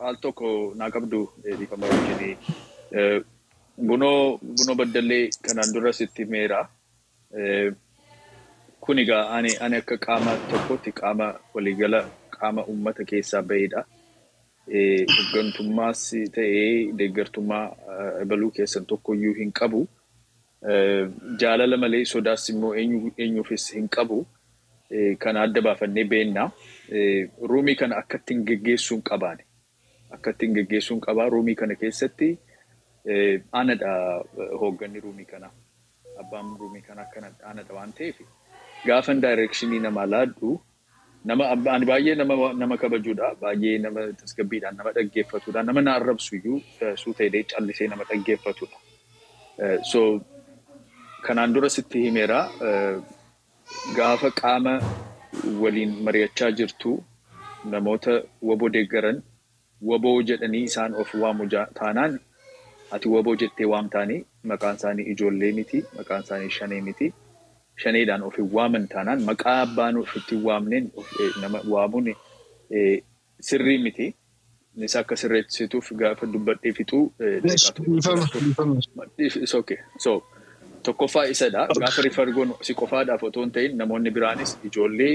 al tokko naa qabdu dhiifama wajjin bunoo baddallee kanaan dura sitti meera kun egaa ani akka qaama tokkotti qaama waliigala qaama uummata keessaa bahedha. Hooggantummaas ta'ee deeggartummaa baluu keessan tokkoyyuu hin qabu. Jaalala malee sodaas immoo eenyuufis hin qabu. Kan adda baafannee beennaa. Ruumii kana akkattiin geggeessuun qabaane. Akkattiin geggeessuun qabaa ruumii kana keessatti aanadha hoogganni ruumii kana. Abbaan ruumii kana akkana aanadha waan ta'eef gaafan daayirekshinii namaa laaddu ani baay'ee nama kabajuudha. Baay'ee nama tasgabbiidhaan nama dhaggeeffatudha. Nama na arrabsuyyuu suuteedee callisee nama dhaggeeffatudha. So kanaan dura sitti himeera gaafa qaama waliin mari'achaa jirtu namoota waboo deeggaran waboo jedhanii isaan of waamu taanaan ati waboo jettee waamtaanii maqaan isaanii ijoollee miti maqaan isaanii shanee miti shaneedhaan of waaman taanaan maqaa abbaan ofitti waamneen nama waamuun sirrii miti nisa akka sirreessituuf gaafa dubbadhee fixuu it's okay. So tokkoffaa isadha gaafa rifargoon si qofaadhaaf otoo hin ta'in namoonni biraanis ijoollee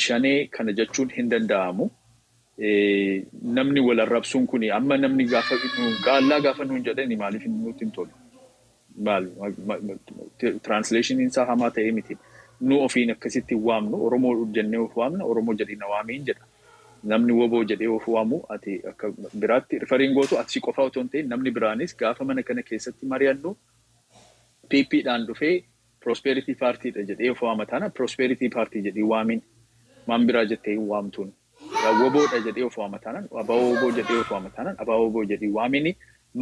shanee kana jechuun hin danda'amu. Namni wal arrabsuun kuni amma namni gaafa gaallaa gaafa nuun jedhani maaliif nutti hin tolu? Translation isaa hamaa ta'ee miti. Nu ofiin akkasitti waamnu Oromoo jennee of waamna Oromoo jedhee na waamiin jedha. Namni waboo jedhee of waamu ati akka biraatti rifariin gootu ati si qofaa otoo hin ta'in namni biraanis gaafa mana kana keessatti mari'annu PP'dhaan dhufee Prosperity Party dha jedhee of waamataana Prosperity Party jedhee waamiin maan biraa jettee waamtuun. Waboodha jedhee of waamataana abaa waboo jedhee of waamataana abaa waboo jedhee waamiini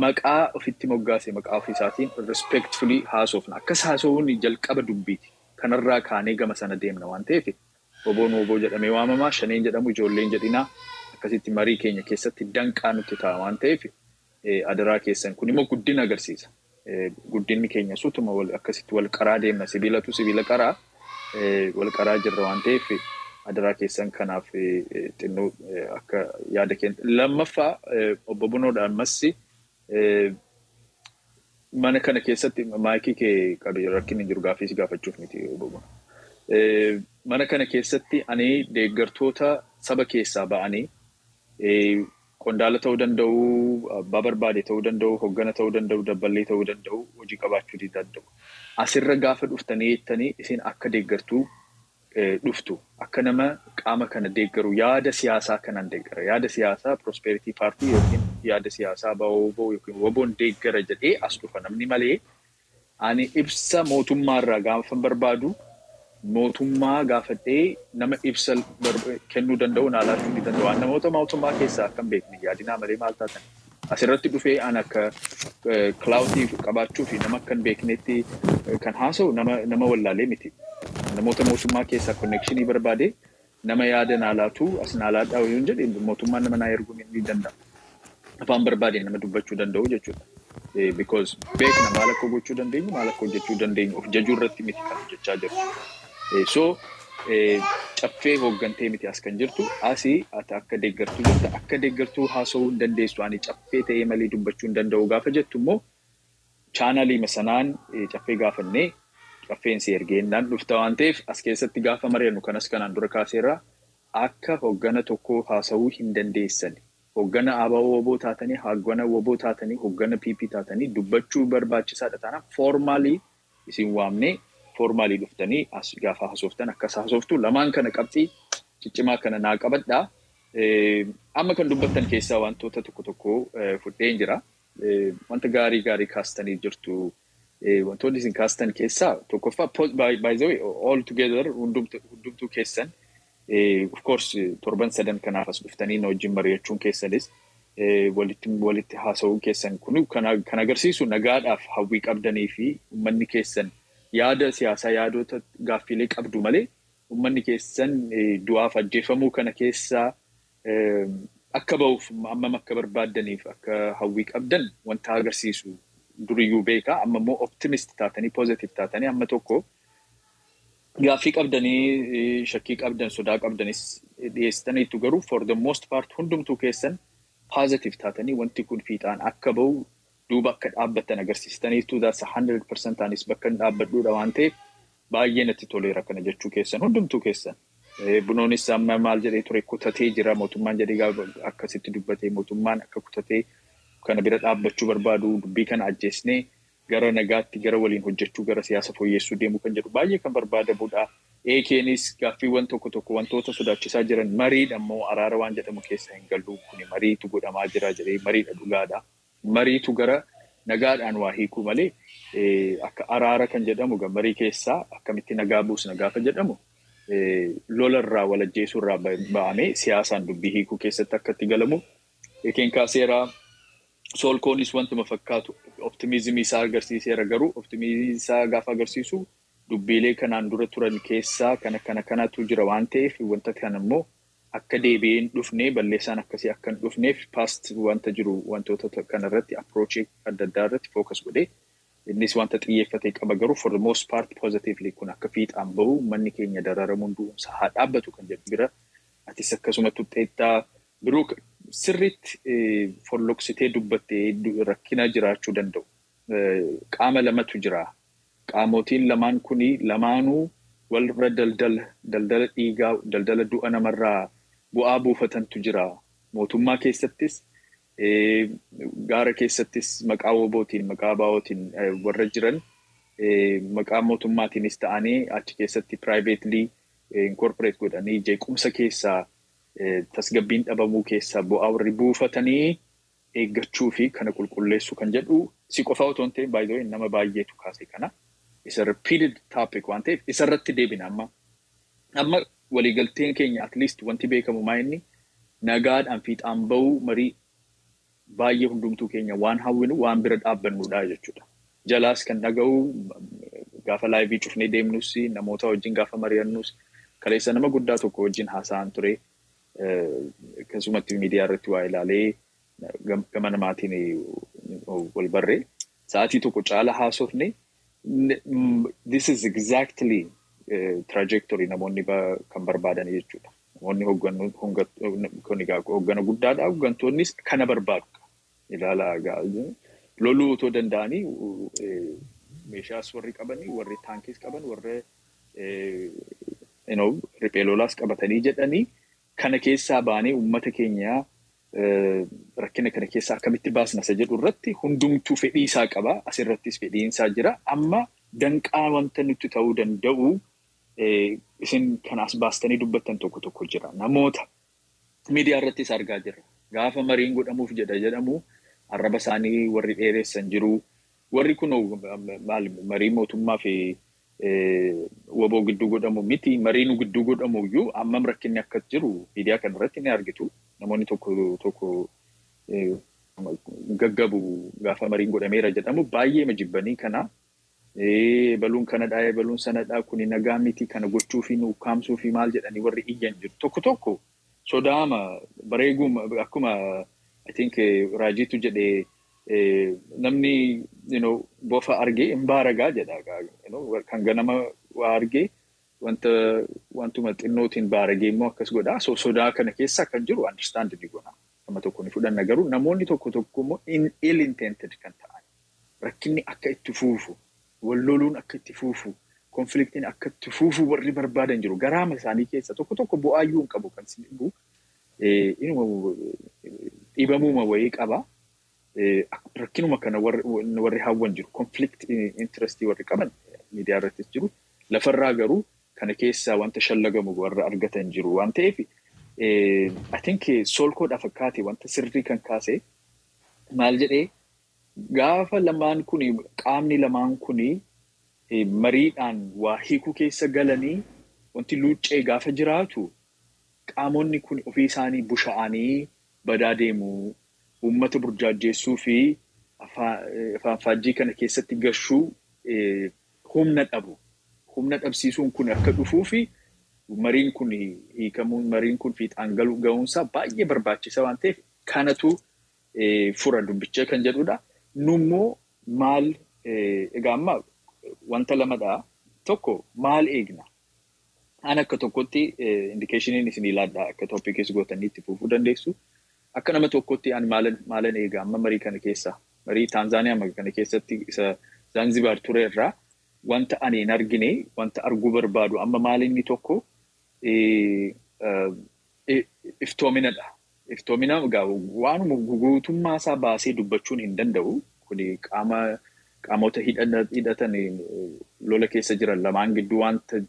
maqaa ofitti moggaase maqaa ofisaatiin respectfully haasofna. Akkas haasawuun jalqaba dubbiiti. Kanarraa kaanee gama sana deemna waan ta'eef waboon waboo jedhamee waamamaa shaneen jedhamu ijoolleen jedhinaa akkasitti marii keenya keessatti danqaa nutti ta'a waan ta'eef adaraa keessan kun immoo guddina agarsiisa. Guddinni keenya sutuma akkasitti wal qaraa deemna sibiilatu sibiila qaraa wal qaraa jirra waan ta'eef adaraa keessan kanaaf xinnoo akka yaada keenya lammaffaa obbo Bunoodhaan massi mana kana keessatti maayikii kee qabee rakkinni jiru gaaffiis gaafachuuf miti obbo Buno. Mana kana keessatti ani deeggartoota saba keessaa ba'anii qondaala ta'uu danda'u, abbaa barbaade ta'uu danda'u, hoggana ta'uu danda'u, dabballee ta'uu danda'u, hojii qabaachuu danda'u. Asirra gaafa dhuftanii jettanii isin akka deeggartuu dhuftu. Akka nama qaama kana deeggaru yaada siyaasaa kanaan deeggara. Yaada siyaasaa Prosperity Party yookiin yaada siyaasaa Waboo yookiin Waboon deeggara jedhee as dhufa namni malee ani ibsa mootummaarraa gaafa barbaadu mootummaa gaafadhee nama ibsa kennuu danda'u naalaachuu ni danda'u. Namoota mootummaa keessaa akkam beekni yaadinaa malee maal taatan. Asirratti dhufee an akka cloudii qabaachuu fi nama kan beeknetti kan haasa'u nama wallaalee miti. Namoota mootummaa keessaa connectionii barbaade nama yaada naalaatu as naalaadhaa yoo jedhe mootummaan nama naa erguu ni danda'a. Afaan barbaade nama dubbachuu danda'u jechuudha. Because beekna maal akka gochuu dandeenyu maal akka hojjechuu dandeenyu of jajuu irratti miti kan hojjechaa jiru. So caffee hoggantee miti as kan jirtu asii ati akka deeggartuu jirta akka deeggartuu haasa'uu hin dandeessu ani caffee ta'ee malee dubbachuu hin danda'u gaafa jettu immoo chaanalii masanaan caffee gaafannee caffeen si ergeennaan dhufta waan ta'eef as keessatti gaafa mari'annu kanas kanaan dura kaaseerraa akka hoggana tokko haasa'uu hin dandeessan hoggana ABO waboo taatanii hoggana waboo taatanii hoggana PP taatanii dubbachuu barbaachisaadha taanaan foormaalii isin waamnee formally dhuftanii as gaafa haasoftan akkas haasoftu lamaan kana qabxii ciccimaa kana naa qabadhaa amma kan dubbattan keessaa wantoota tokko fudheen jira wanta gaarii kaastanii jirtu wantoonni isin kaastan keessaa tokkoffaa by the way all together hundumtuu keessan of course torban sadan kanaaf as dhuftanii na wajjin mari'achuun keessanis walitti haasa'uun keessan kun kan agarsiisu nagaadhaaf hawwii qabdanii fi uummanni keessan yaada siyaasaa yaadota gaaffilee qabdu malee uummanni keessan du'aaf ajjeefamuu kana keessaa akka ba'uuf amma akka barbaaddaniif akka hawwii qabdan wanta agarsiisu duriyyuu beekaa amma immoo optimist taatanii positive taatanii amma tokko gaaffii qabdanii shakkii qabdan sodaa qabdanis dhiyeessitaniitu garuu for the most part hundumtuu keessan positive taatanii wanti kun fiixaan akka ba'u duuba akka dhaabbatan agarsiistaniitu that's 100% anis bakka hin dhaabbadhuudha waan ta'eef baay'ee natti toleera kana jechuu keessan hundumtuu keessan. Bunoonis amma maal jedhee ture kutatee jira mootummaan jedhee akkasitti dubbatee mootummaan akka kutatee kana bira dhaabbachuu barbaadu dubbii kana ajjeesnee gara nagaatti gara waliin hojjechuu gara siyaasa fooyyessuu deemuu kan jedhu baay'ee kan barbaadamudha. Keenis gaaffiiwwan tokko wantoota sodaachisaa jiran mariidha immoo araara waan jedhamu keessa hin gallu kuni mariitu godhamaa jira jedhee mariidha dhugaadha. Mariitu gara nagaadhaan waa hiikuu malee akka araara kan jedhamu marii keessaa akkamitti nagaa buusna gaafa jedhamu lolarraa walajjeesuurraa ba'amee siyaasaan dubbii hiikuu keessatti akkatti galamu eekeen kaaseeraa soolkoonis wantuma fakkaatu optimizimii isaa agarsiiseera garuu optimizimii isaa gaafa agarsiisu dubbiilee kanaan dura turan keessaa kanatu jira waan ta'eef wanta kana immoo akka deebi'een dhufnee balleessaan akkasii akka hin dhufneef past wanta jiru wantoota kanarratti approach adda addaa irratti focus godhee innis wanta xiyyeeffatee qaba garuu for the most part positively kun akka fiixaan bahu manni keenya dararamuun du'umsa haa dhaabbatu kan jedhu bira atis akkasuma tuxxeettaa biroo sirriitti folloksitee dubbattee rakkina jiraachuu danda'u. Qaama lamatu jira. Qaamotiin lamaan kuni lamaanuu walirra daldala dhiigaa daldala du'a namarraa bu'aa buufatantu jira. Mootummaa keessattis gaara keessattis maqaa wobootiin maqaa baa'ootiin warra jiran maqaa mootummaatiinis ta'anii achi keessatti privately incorporate godhanii jeequmsa keessaa tasgabbiin dhabamuu keessaa bu'aa warri buufatanii eeggachuu fi kana qulqulleessuu kan jedhu si qofa otoo hin ta'in by the way nama baay'eetu kaase kana isa repeated topic waan ta'eef isarratti deebina amma waliigalteen keenya at least wanti beekamu maa inni nagaadhaan fiixaan bahuu marii baay'ee hundumtuu keenya waan hawwinu waan bira dhaabbannudha jechuudha. Jalaas kan dhaga'u gaafa laayivii cufnee deemnus namoota wajjin gaafa mari'annus kaleessa nama guddaa tokko wajjin haasa'an ture. Akkasumatti miidiyaa irratti waa ilaalee gama namaatiin wal barree sa'aatii tokko caala haasofne this is exactly trajectory namoonni kan barbaadan jechuudha. Namoonni hoggana guddaadha hoggantoonnis kana barbaadu ilaalaa loluu otoo danda'anii meeshaas warri qabanii warri taankiis qaban warri riphee lolaas qabatanii jedhanii kana keessaa baanee uummata keenya rakkina kana keessaa akkamitti baasna isa jedhu irratti hundumtuu fedhii isaa qaba asirrattis fedhiin isaa jira amma danqaa wanta nutti ta'uu danda'u isin kanaas baastanii dubbattan tokko jira namoota miidiyaa irrattis argaa jirra gaafa mariin godhamuuf jedhamu arraba isaanii warri dheeressan jiru warri kun maal marii mootummaa fi waboo gidduu godhamu miti mariinu gidduu godhamu iyyuu ammam rakkinni akka jiru miidiyaa kana irratti ni argitu namoonni tokko gaggabu gaafa mariin godhameera jedhamu baay'ee majibbanii kana baluun kanadhaa baluun sanadhaa kuni nagaa miti kana gochuu fi nuukaamsuu fi maal jedhanii warri iyyan jiru tokko sodaama bareeguma akkuma I think Raajitu jedhee namni bofa argee imbaaragaa jedha kan ganama waa argee wantuma xinnootiin baaragee immoo akkas godhaa sodaa kana keessa kan jiru understand ni gona amma tokko ni fudhanna garuu namoonni tokko immoo ill intended kan ta'an rakkinni akka itti fuufu walloluun akka itti fuufu konfliktiin akka itti fuufu warri barbaadan jiru garaama isaanii keessa tokko bu'aayyuu hin qabu kan sin dhibu dhiibamuma wayii qaba rakkinuma kana warri hawwan jiru conflict interest warri qaban miidiyaa irrattis jiru lafarraa garuu kana keessaa wanta shallagamu warra argatan jiru waan ta'eef I think soolkoodha fakkaate wanta sirrii kan kaase maal jedhee gaafa lamaan kuni qaamni lamaan kuni mariidhaan waa hiikuu keessa galanii wanti luuccee gaafa jiraatu qaamonni kun ofii isaanii busha'anii badaa deemu uummata burjaajjeessuu fi afaan faajjii kana keessatti gashuu humna dhabsiisuun kun akka dhufuu fi mariin kun hiikamuun mariin kun fiixaan ga'uunsaa baay'ee barbaachisa waan ta'eef kanatu fura dubbicha kan jedhudha. Nummoo maal egaa amma wanta lamadhaa tokko maal eegna Ana akka tokkotti indication isin ilaadha akka topic gootanii itti fufuu dandeessu. Akka nama tokkotti ani maalan eega amma marii kana keessa marii Tanzaaniyaa kana keessatti isa Zanzibar ture irraa wanta ani hin argine wanta arguu barbaadu amma maalinni tokko iftoominadha. Iftoomina waanuma guutummaa isaa baasee dubbachuun hin danda'u. Kuni qaamota hidhatan lola keessa jiran lamaan gidduu wanta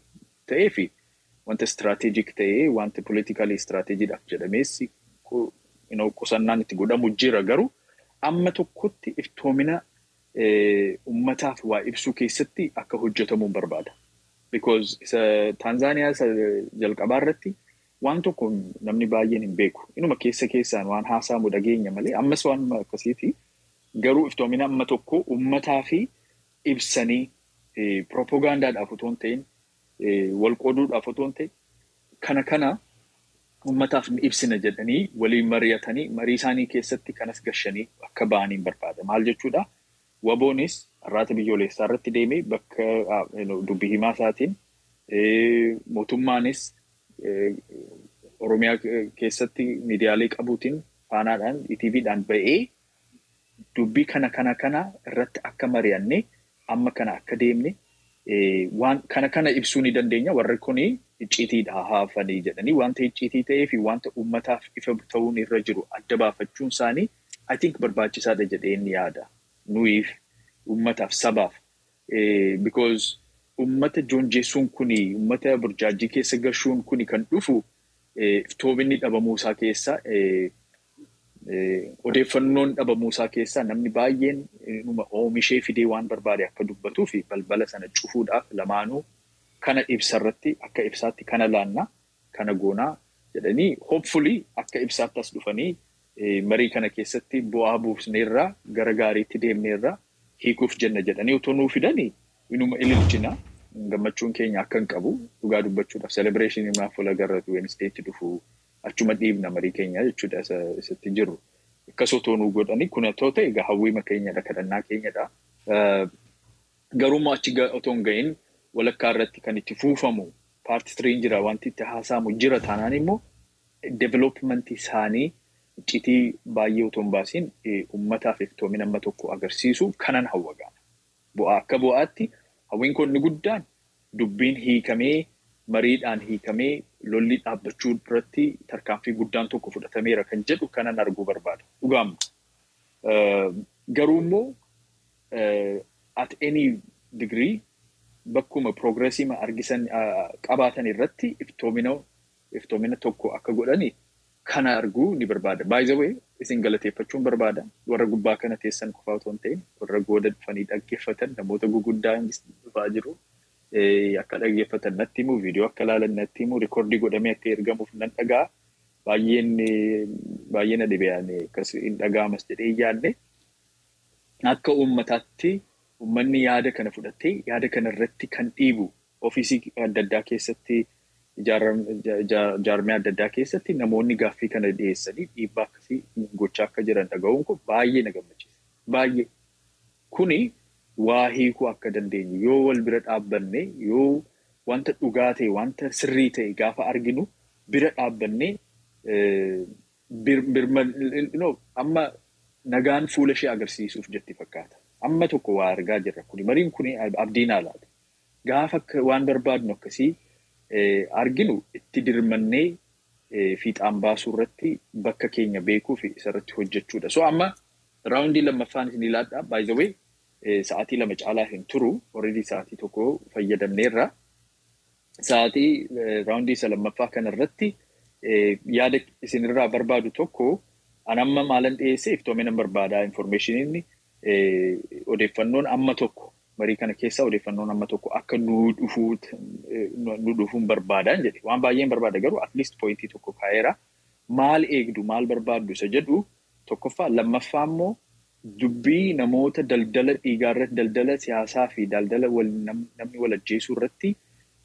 ta'eefi wanta strategic ta'ee wanta politically strategiidhaaf jedhameessi qusannaan itti godhamu jira garuu amma tokkotti iftoomina ummataaf waa ibsuu keessatti akka hojjetamu barbaada. Because isa Tanzaaniyaa isa jalqabaa irratti waan tokko namni baay'een hin beeku. Inuma keessaan waan haasa'amu dhageenya malee ammas waan akkasiiti. Garuu iftoomina amma tokko ummataa fi ibsanii propagaandaadhaaf otoo hin ta'in wal qooduudhaaf otoo hin ta'in kana ummataaf ibsina jedhanii waliin mari'atanii marii isaanii keessatti kanas gashanii akka ba'aniin barbaada. Maal jechuudha? Waboonis arraata biyyoolessaa irratti deemee bakka dubbii himaa isaatiin mootummaanis Oromiyaa keessatti miidiyaalee qabuutiin faanaadhaan ETVdhaan ba'ee dubbii kana irratti akka mari'annee amma kana akka deemne waan kana ibsuu ni dandeenya. Warri kuni icciitiidha haafanii jedhanii wanta icciitii ta'ee fi wanta ummataaf ifa ta'uun irra jiru adda baafachuun isaanii I think barbaachisaadha jedhee ni yaada. Nuyiif ummataaf sabaaf because ummata joonjeessuun kuni ummata burjaajii keessa gashuun kuni kan dhufu iftoominni dhabamuu isaa keessa odeeffannoon dhabamuu isaa keessa namni baay'een oomishee fidee waan barbaade akka dubbatuu fi balbala sana cufuudhaaf lamaanuu kana ibsarratti akka ibsaatti kana laannaa kana goonaa jedhanii hopefully akka ibsaatti as dhufanii marii kana keessatti bu'aa buufneerraa gara gaariitti deemneerraa hiikuuf jenna jedhanii utoo nuu fidanii inuma ililchina gammachuun keenya akka hin qabu dhugaa dubbachuudhaaf celebration maaf wala garratu Wednesdaytti dhufu achuma dhiibna marii keenya jechuudha isatti jiru. Akkasoo otoo nuu godhanii kun otoo ta'e egaa hawwiima keenyadha kadhannaa keenyadha. Garuu achi otoo hin gahin walakkaa irratti kan itti fuufamu part 3 jira wanti itti haasa'amu jira taanaan immoo development isaanii icciitii baay'ee otoo hin baasiin ummataaf iftoomina amma tokko agarsiisu kanan hawwagaa. Bu'aa akka bu'aatti hawwiin kun ni guddaan dubbiin hiikamee mariidhaan hiikamee lolli dhaabbachuu irratti tarkaanfii guddaan tokko fudhatameera kan jedhu kanan arguu barbaada. Dhugaama. Garuu immoo at any degree bakkuma progressii argisan qabaatan irratti iftoomina tokko akka godhani kana arguu ni barbaada. By the way, isin galateeffachuun barbaada. Warra gubbaa kana teessan qofaa otoo hin ta'in warra gooda dhufanii dhaggeeffatan namoota guguddaan dhufaa jiru. Akka dhaggeeffatan natti himu viidiyoo akka ilaalan natti himu rikoordii godhamee akka ergamuuf nan dhagaa baay'ee na dhibeen akkas hin dhagaamas jedhee yaadne akka uummataatti uummanni yaada kana fudhatee yaada kana irratti kan dhiibu ofiisii adda addaa keessatti jaarmee adda addaa keessatti namoonni gaaffii kana dhiyeessanii dhiibbaa akkasii gochaa akka jiran dhaga'uun kun baay'ee na gammachiisa. Baay'ee kuni waa hiikuu akka dandeenyu yoo wal bira dhaabbanne yoo wanta dhugaa ta'e wanta sirrii ta'e gaafa arginu bira dhaabbanne amma nagaan fuula ishee agarsiisuuf jetti fakkaata. Amma tokko waa argaa jirra kuni mariin kuni abdiin haalaati. Gaafa waan barbaadnu akkasii arginu itti dirmannee fiixaan baasuu irratti bakka keenya beekuu fi isarratti hojjechuudha. So amma raawundii lammaffaan isin ilaadhaa by the way sa'aatii 2 caalaa hin turu already sa'aatii tokko fayyadamneerra. Sa'aatii raawundii isa lammaffaa kanarratti yaada isinirraa barbaadu tokko anamma maalan dhiyeesse iftoomina barbaadaa information odeeffannoon amma tokko marii kana keessa odeeffannoon amma tokko akka nu dhufuun barbaadaan jedhe waan baay'een barbaada garuu at least pointii tokko kaa'eera. Maal eegdu maal barbaaddu isa jedhu tokkoffaa lammaffaa immoo dubbii namoota daldala dhiigaa irratti daldala siyaasaa fi daldala namni wal ajjeesuu irratti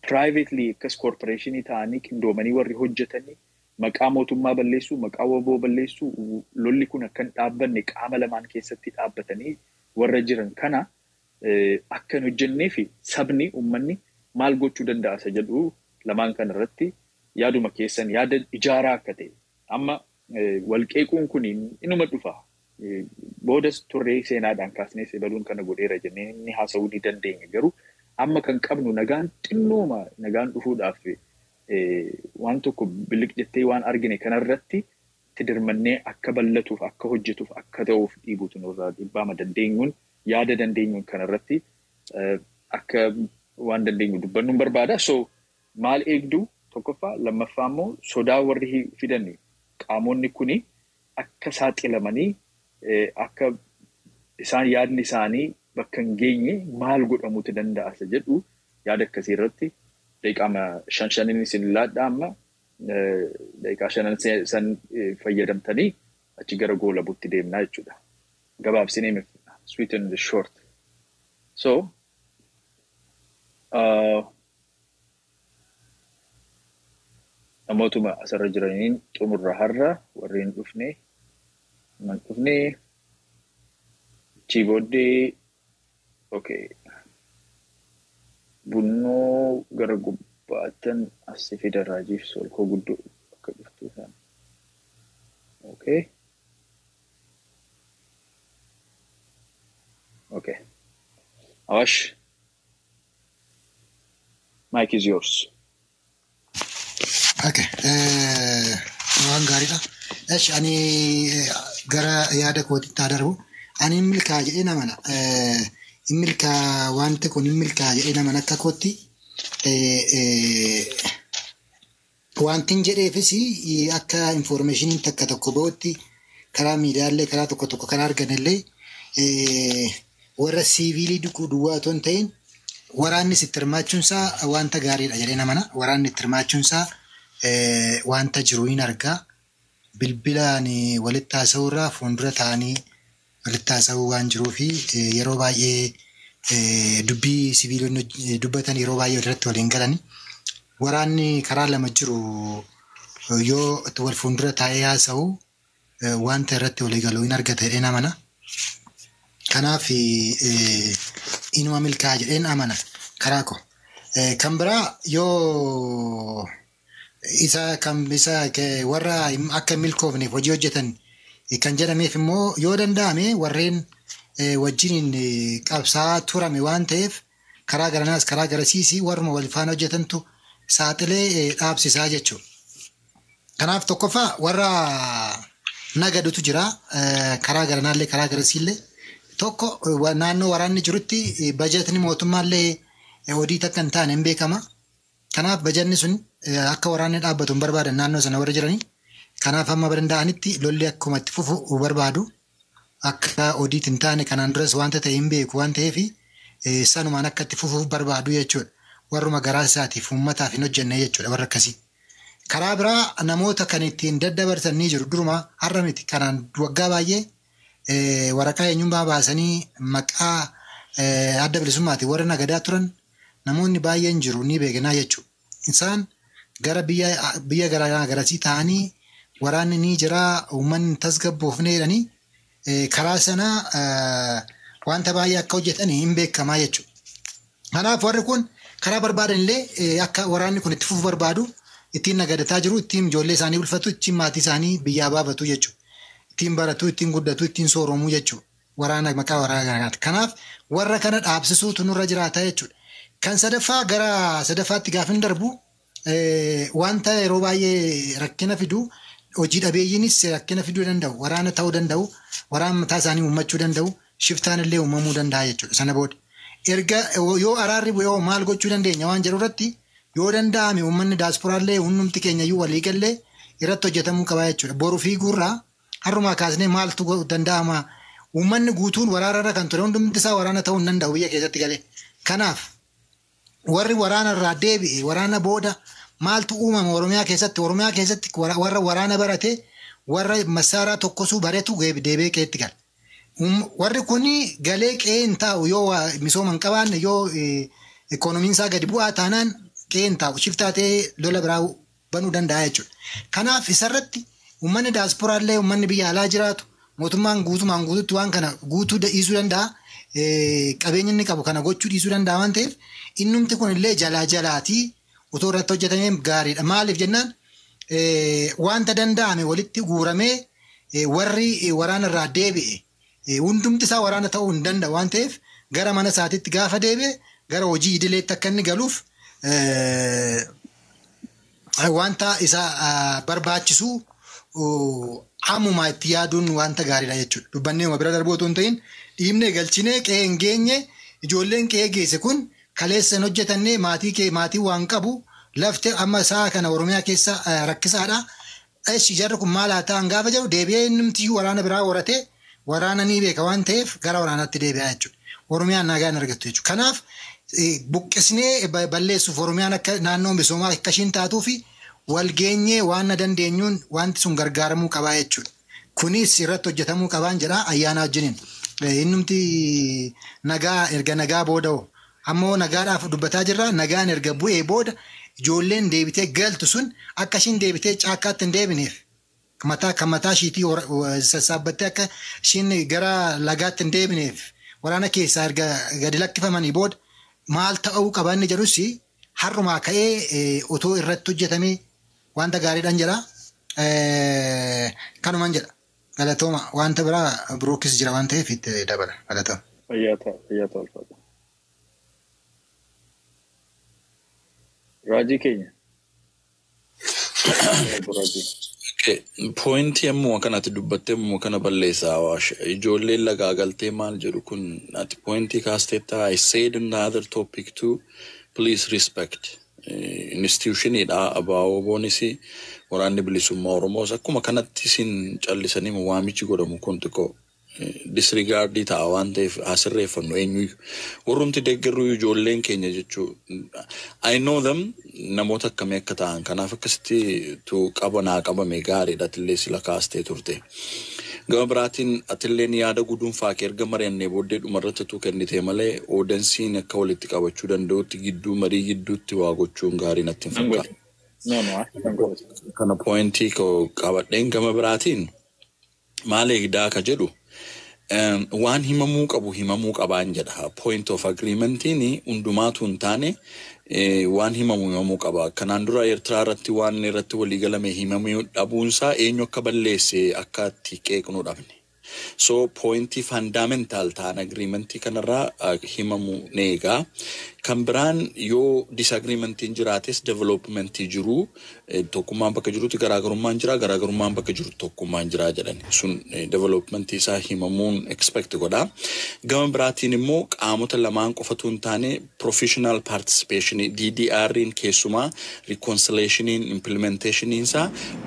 privately akkas corporationii ta'anii qindoomanii warri hojjetanii maqaa mootummaa balleessuu maqaa waboo balleessuu lolli kun akka hin dhaabbanne qaama lamaan keessatti dhaabbatanii warra jiran kana akka hin hojjennee fi sabni uummanni maal gochuu danda'a isa jedhu lamaan kan irratti yaaduma keessan yaada ijaaraa akka ta'e amma walqeequun kun inuma dhufa boodas turree seenaadhaan kaasnee sebaluun kana godheera jennee inni haasa'uu ni dandeenya garuu amma kan qabnu nagaan xinnooma nagaan dhufuudhaaf waan tokko biliq jettee waan argine kanarratti itti dirmannee akka ballatuuf akka hojjetuuf akka ta'uuf dhiibuutu nurraa dhibbaama dandeenyuun yaada dandeenyuun kanarratti akka waan dandeenyu dubbannuun barbaada so maal eegduu tokkoffaa lammaffaa immoo sodaa warri fidanne qaamonni kuni akka saaxilamanii akka isaan yaadni isaanii bakka hin geenye maal godhamuutu danda'a isa jedhu yaada akkasii irratti daqiiqaa 5 isin laadhaa amma daqiiqaa 5 san fayyadamtanii achi gara goolabuutti deemnaa jechuudha. Gabaabsinee sweet and short. So namootuma asirra jiraniin xumurra har'a warreen dhufne achii booddee okay bunnoo gara gubbaatan asii fida raajiif solkoo guddoo akka dhuftu isaan okay Awash mic is yours. Okay. Waan gaariidha. Ani gara yaada kootitti darbu. Ani milkaa jedhee namana. Milkaa wanti kun milkaa jedhee namana akka kootti. Wantin jedheefis akka informationiin takka tokko ba'utti karaa miidiyaalee karaa tokko kan arganillee warra siviilii duwwaa otoo hin ta'in waraanni sitti hirmaachuunsaa wanta gaariidha jedhee namana. Waraanni itti hirmaachuunsaa wanta jiru hin argaa. Bilbilaan walitti haasa'uurraa fuuldura ta'anii walitti haasa'uu waan jiruufi yeroo baay'ee dubbii siviilonni dubbatan yeroo baay'ee irratti waliin galan. Waraanni karaa lama jiru yoo wal fuuldura taa'ee haasa'u wanta irratti walii galuu hin argata jedhee namana. Kanaaf inuma milkaa jedheen amana karaa koo. Kan biraa yoo isa warra akka milkoofneef hojii hojjetan kan jedhameef immoo yoo danda'ame warreen wajjiniin qabsaa turame waan ta'eef karaa garanaas karaa garasiisii warruma wal faana hojjetantu saaxilee dhaabsisaa jechuudha. Kanaaf tokkoffaa warra nagadutu jira karaa garanaallee karaa garasiillee tokko naannoo waraanni jirutti bajetni mootummaallee odii takka hin taane hin beekama. Kanaaf bajanni sun akka waraanni dhaabbatu hin barbaadan naannoo sana warra jiranii. Kanaaf amma danda'anitti lolli akkuma itti fufu barbaadu. Akka odii hin taane kanaan duras wanta ta'e hin beeku waan ta'eef sanumaan akka itti fufuuf barbaadu jechuudha. Warruma garaa isaatiif uummataaf hin hojjenne jechuudha warra akkasii. Karaa biraa namoota kan ittiin daddabarsan ni jiru. Duruma har'a miti kanaan waggaa baay'ee waraqaa eenyummaa baasanii maqaa adda bilisummaati warra nagadaa turan namoonni baay'een jiru ni beeknaa jechuudha. Isaan gara biyya garaa garasii ta'anii waraanni ni jira uummanni tasgabboofnee jedhanii karaa sana wanta baay'ee akka hojjetan hin beekamaa jechuudha. Kanaaf warri kun karaa barbaadan illee akka waraanni kun itti fufu barbaadu ittiin nagadataa jiru ittiin ijoollee isaanii bulfatu ittiin maatii isaanii biyyaa baafatu jechuudha. Ittiin baratu ittiin guddatu ittiin sooromuu jechuudha. Waraana maqaa waraana garaati. Kanaaf warra kana dhaabsisuutu nurra jiraata jechuudha. Kan sadaffaa gara sadaffaatti gaafa hin darbu wanta yeroo baay'ee rakkina fidu hojii dhabeeyyiinis rakkina fiduu danda'u. Waraana ta'uu danda'u. Waraana mataa isaanii uummachuu danda'u. Shiftaan illee uumamuu danda'a jechuudha. Sana booda erga yoo araarri yoo maal gochuu dandeenya waan jedhu irratti yoo danda'ame uummanni daasporaallee hundumti keenyayyuu walii gallee irratti hojjetamuu qaba jechuudha. Boru fiiguurraa har'umaa kaasnee maaltu danda'ama. Uummanni guutuun waraanarra kan ture hundumti isaa waraana ta'uu hin danda'u biyya keessatti galee. Kanaaf warri waraana irraa deebi'e waraana booda maaltu uumama Oromiyaa keessatti warra waraana barate warra masaaraa tokkosuu baretu deebi'ee qeetti gala. Warri kuni galee qe'ee hin taa'u yoo misooma hin qabaanne yoo ikoonomiin isaa gadi bu'aa taanaan qe'ee hin taa'u shiftaa ta'ee lola biraa banuu danda'a jechuudha. Kanaaf isarratti uummanni daasporaallee uummanni biyya alaa jiraatu mootummaan guutumaan guututti waan kana guutuu dhiisuu danda'a. Qabeenyi inni qabu kana gochuu dhiisuu danda'a waan ta'eef innumti kun illee jalaatii utoo irratti hojjetamee gaariidha. Maaliif jennaan wanta danda'ame walitti guuramee warri waraana irraa deebi'e hundumti isaa waraana ta'uu hin danda'u waan ta'eef gara mana isaatiitti gaafa deebi'e gara hojii idileetti akka inni galuuf wanta isa barbaachisu hammuma itti yaaduun wanta gaariidha jechuudha. Dubbannee bira darbuu otoo hin ta'in dhiibnee galchinee qe'ee hin geenye ijoolleen qe'ee geesse kun kaleessan hojjetannee maatii waan qabu lafte amma isaa kana Oromiyaa keessa rakkisaadha. Jarri kun maal haa ta'an gaafa jedhu deebi'ee namtiyyuu waraana biraa horatee waraana ni beeka waan ta'eef gara waraanaatti deebi'aa jechuudha. Oromiyaan nagaan argattu jechuudha. Kanaaf buqqisnee balleessuuf Oromiyaan akka naannoon misoomaa akka ishiin taatuu fi walgeenyee waan dandeenyuun wanti sun gargaaramuu qabaa jechuudha. Kunis irratti hojjetamuu qabaan jedha ayyaana wajjiniin. Innumti nagaa erga nagaa booda ammoo nagaadhaaf dubbataa jirra. Nagaan erga bu'ee booda ijoolleen deebitee galtu sun akka ishiin deebitee caakkaatti hin deebineef mataa ishiitii sassaabbattee akka ishiin gara lagaatti hin deebineef waraana keessaa erga gadi lakkifamanii booda maal ta'uu qaba inni jedhus har'umaa ka'ee otoo irratti hojjetamee wanta gaariidhaan jedha. Kanumaan jedha. Galatooma wanta biraa birookis jira waan ta'eef itti dabala. Galatooma. Fayyaa ta'u. Raajii keenya. Pointii ammoo kanatti dubbattee ammoo kana balleessaa Awaash. Ijoolleen lagaa galtee maal jedhu kun ati pointii kaasteetta I said in the other topic too, please respect. Institutionidha ABO'nis waraanni bilisummaa Oromoos akkuma kanatti isin callisanii waamichi godhamu kun xiqqoo disregardii ta'a waan ta'eef asirreeffannu eenyuyyuu warrumti deeggarruu ijoolleen keenya jechuu I know them namoota akkamii akka ta'an kanaaf akkasitti qabame gaariidha atillee sila kaastee turte. Gama biraatiin atilleen yaada guduunfaa kee erga mari'annee booddee dhumarratti tu kennite malee oodansiin akka walitti qabachuu danda'utti gidduu marii gidduutti waa gochuun gaarii natti hin fakkaatu. Kana pointii qabadheen gama biraatiin maal eegdaa akka jedhu waan himamuu qabaan jedha. Point of agreementiin hundumaatu hin taane waan himamuu qaba. Kanaan dura Eertiraa irratti waan irratti waliigalame himamuu dhabuunsaa eenyu akka balleesse akka itti qeeqnu dhabne. So pointii fundamental ta'an agreementii kanarraa himamuu neegaa. Kan biraan yoo disagreementiin jiraates developmentii jiru tokkummaan bakka jirutti garaagarummaan jira garaagarummaan bakka jiru tokkummaan jira jedhani sun developmentii isaa himamuun expect godha. Gama biraatiin immoo qaamota lamaan qofatu hin taane professional participation DDR'n keessumaa reconciliationiin implementationiin isaa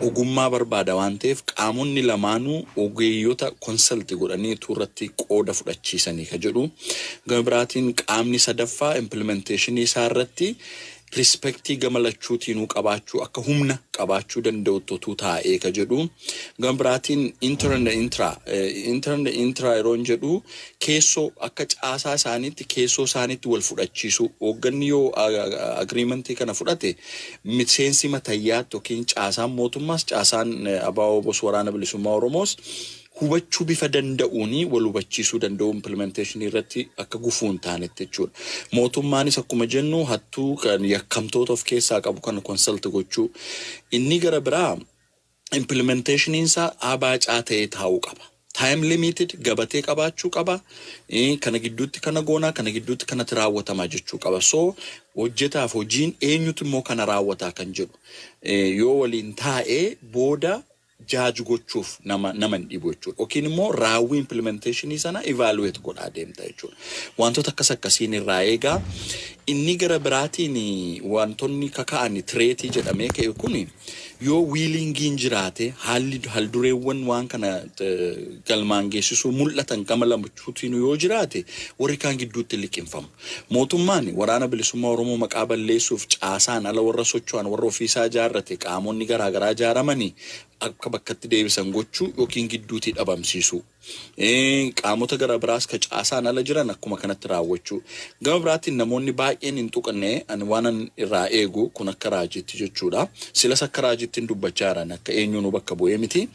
ogummaa barbaada waan ta'eef qaamonni lamaanuu ogeeyyota consult godhanii turratti qooda fudhachiisanii ka jedhu. Gama biraatiin qaamni sadaffaa implementation isaa irratti respectii gamalachuutiin qabaachuu akka humna qabaachuu danda'u totu taa'ee ka jedhu. Gama biraatiin intra yeroon jedhu keessoo akka caasaa isaaniitti keessoo isaaniitti wal fudhachiisu hoogganni yoo agreementii kana fudhate miseensi matayyaatti yookiin caasaan mootummaas caasaan ABO waraana bilisummaa Oromoos hubachuu bifa danda'uuni wal hubachiisuu danda'u implementation irratti akka gufuun taanetti jechuudha. Mootummaanis akkuma jennu hattuu kan yakkamtoota of keessaa qabu kana consult gochuu inni gara biraa implementation isaa abaacaa ta'ee taa'uu qaba. Time limited gabatee qabaachuu qaba. Kana gidduutti kana goonaa kana gidduutti kanatti raawwatamaa jechuu qaba. So hojjetaaf hojiin eenyutu immoo kana raawwataa kan jedhu yoo waliin taa'ee booda jaaju gochuuf nama dhibu jechuudha. Yookiin immoo raawwii implementation sana evaluate godhaa deemta jechuudha. Wantoota akkasiin irraa eegaa inni gara biraatiin wantoonni kaka'an tireetii jedhamee ka'e kun yoo wiilingiin jiraate haldureewwan waan kana galmaan geessisuu mul'atan gama lamachuutiin yoo jiraate warri kaan gidduutti liqinfamu. Mootummaan waraana bilisummaa Oromoo maqaa balleessuuf caasaan ala warra socho'an warra ofiisaa ijaarrate qaamonni garaagaraa ijaaramanii akka bakkatti deebisan gochuu yookiin gidduutti dhabamsiisuu. Qaamota gara biraas ka caasaan ala jiran akkuma kanatti raawwachuu. Gama biraatiin namoonni baay'een hin tuqanne ani waanan irraa eegu kun akka raajitti jechuudha. Silas akka raajittiin dubbachaa jiran akka eenyuun bakka bu'ee miti.